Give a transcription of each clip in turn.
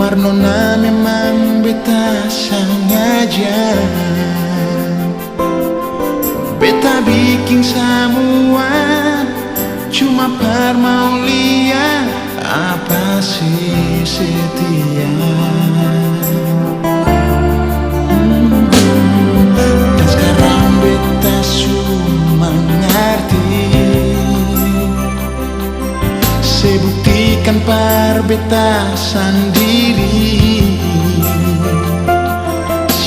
Marnona memang beta sengaja, beta bikin semua cuma per mau lihat apa sih setia. Dan sekarang beta cuma ngerti, saya buktikan par beta sendiri.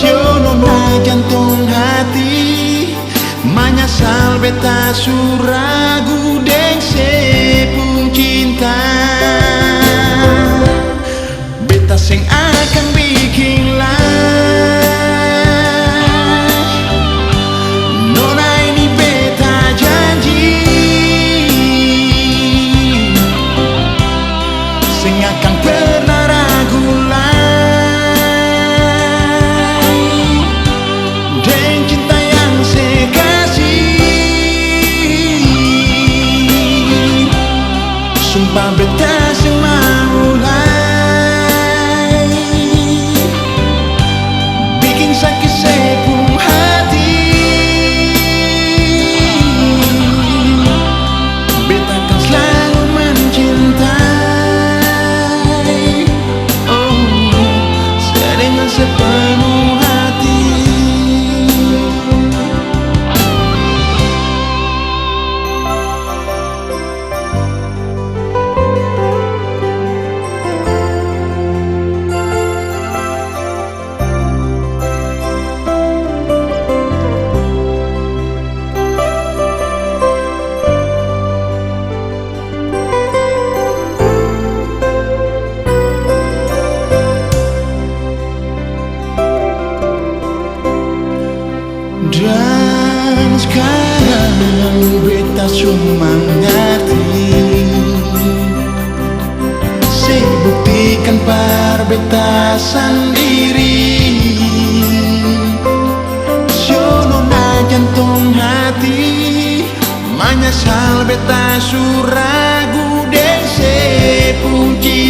Sionona jantung hati menyesal beta suragu deng sepung cinta. Beta sing akan bikin nona ini beta janji, sing akan pernah ragu lagi deng cinta yang saya kasih. Sumpah beta sing mulai bikin sakit sepung hati. Beta kan selalu mencintai, oh, saya dengan sepenuh hati. Dan sekarang beta cuma ngerti, saya buktikan par beta sendiri. Sionona jantung hati menyesal beta suragu deng sepung cinta.